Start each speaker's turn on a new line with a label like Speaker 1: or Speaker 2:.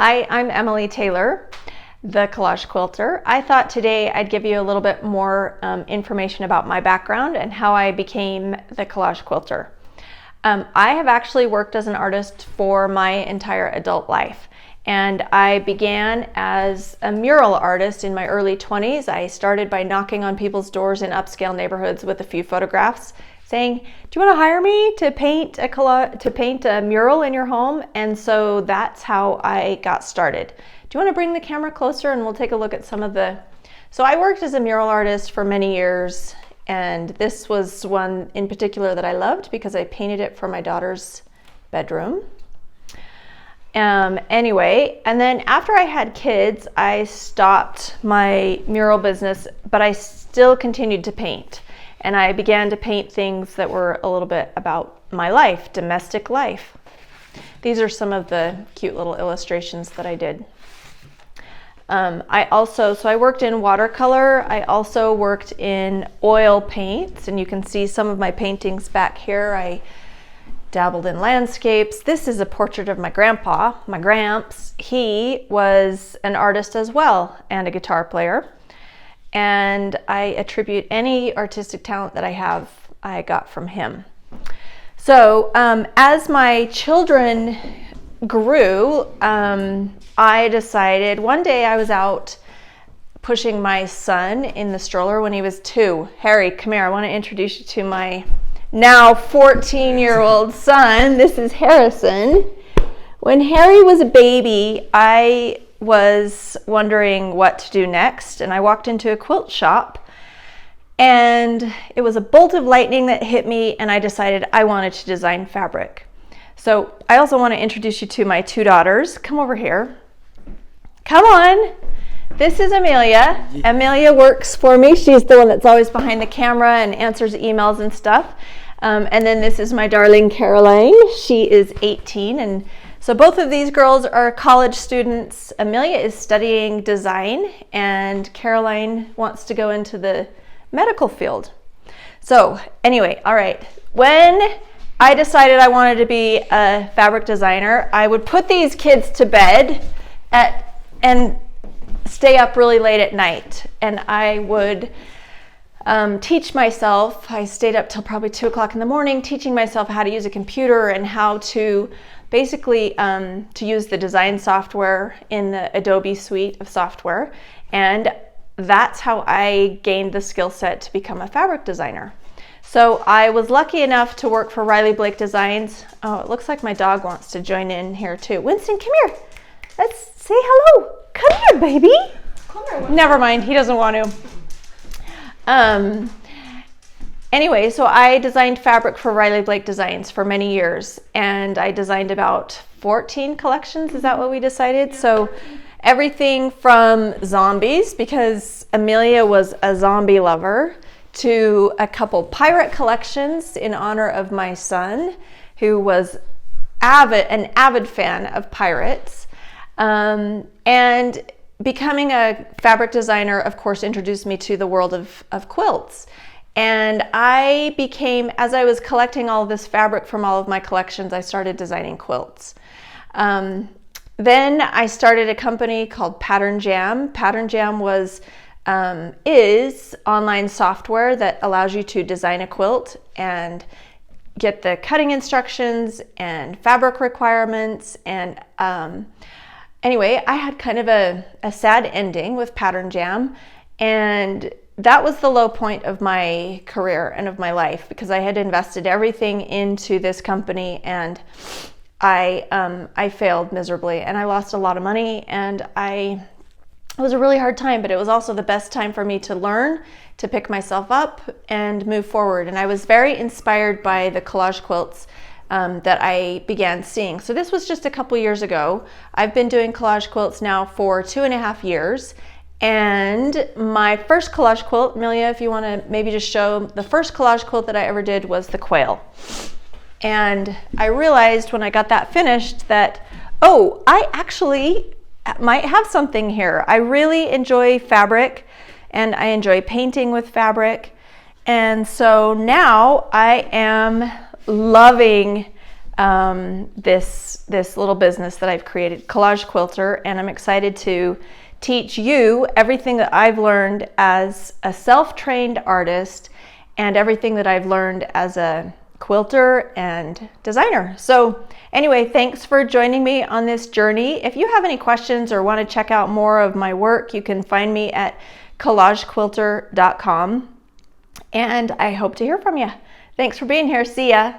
Speaker 1: Hi, I'm Emily Taylor, the Collage Quilter. I thought today I'd give you a little bit more information about my background and how I became the Collage Quilter. I have actually worked as an artist for my entire adult life, and I began as a mural artist in my early 20s. I started by knocking on people's doors in upscale neighborhoods with a few photographs saying, do you want to hire me to paint a mural in your home? And so that's how I got started. Do you want to bring the camera closer and we'll take a look at some of the... So I worked as a mural artist for many years, and this was one in particular that I loved because I painted it for my daughter's bedroom. Anyway, and then after I had kids, I stopped my mural business, but I still continued to paint. And I began to paint things that were a little bit about my life, domestic life. These are some of the cute little illustrations that I did. I worked in watercolor. I also worked in oil paints, and you can see some of my paintings back here. I dabbled in landscapes. This is a portrait of my grandpa, my Gramps. He was an artist as well and a guitar player. And I attribute any artistic talent that I got from him. So as my children grew, I decided one day I was out pushing my son in the stroller when he was 2. Harry, come here. I want to introduce you to my now 14-year-old son. This is Harrison. When Harry was a baby, I was wondering what to do next, and I walked into a quilt shop, and it was a bolt of lightning that hit me, and I decided I wanted to design fabric. So I also want to introduce you to my 2 daughters. Come over here. Come on. This is Amelia. Amelia works for me. She's the one that's always behind the camera and answers emails and stuff. And then this is my darling Caroline. She is 18, and so both of these girls are college students. Amelia is studying design, and Caroline wants to go into the medical field. So anyway, all right. When I decided I wanted to be a fabric designer, I would put these kids to bed and stay up really late at night. And I would teach myself. I stayed up till probably 2 o'clock in the morning teaching myself how to use a computer and how to basically to use the design software in the Adobe suite of software. And that's how I gained the skill set to become a fabric designer. So I was lucky enough to work for Riley Blake Designs. Oh, it looks like my dog wants to join in here too. Winston, come here. Let's say hello. Come here, baby. Come here. Never mind, he doesn't want to. Anyway, so I designed fabric for Riley Blake Designs for many years, and I designed about 14 collections. Is that what we decided? Yeah. So everything from zombies, because Amelia was a zombie lover, to a couple pirate collections in honor of my son, who was an avid fan of pirates. And becoming a fabric designer, of course, introduced me to the world of quilts. And I became, as I was collecting all of this fabric from all of my collections, I started designing quilts. Then I started a company called Pattern Jam. Pattern Jam is online software that allows you to design a quilt and get the cutting instructions and fabric requirements. And anyway, I had kind of a sad ending with Pattern Jam, and that was the low point of my career and of my life, because I had invested everything into this company, and I failed miserably, and I lost a lot of money, and it was a really hard time, but it was also the best time for me to learn, to pick myself up and move forward. And I was very inspired by the collage quilts that I began seeing. So this was just a couple years ago. I've been doing collage quilts now for 2.5 years. And my first collage quilt, Amelia, if you want to maybe just show, the first collage quilt that I ever did was the quail. And I realized when I got that finished that, oh, I actually might have something here. I really enjoy fabric, and I enjoy painting with fabric. And so now I am loving this little business that I've created, Collage Quilter, and I'm excited to teach you everything that I've learned as a self-trained artist and everything that I've learned as a quilter and designer. So anyway, thanks for joining me on this journey. If you have any questions or want to check out more of my work, you can find me at collagequilter.com, and I hope to hear from you. Thanks for being here. See ya.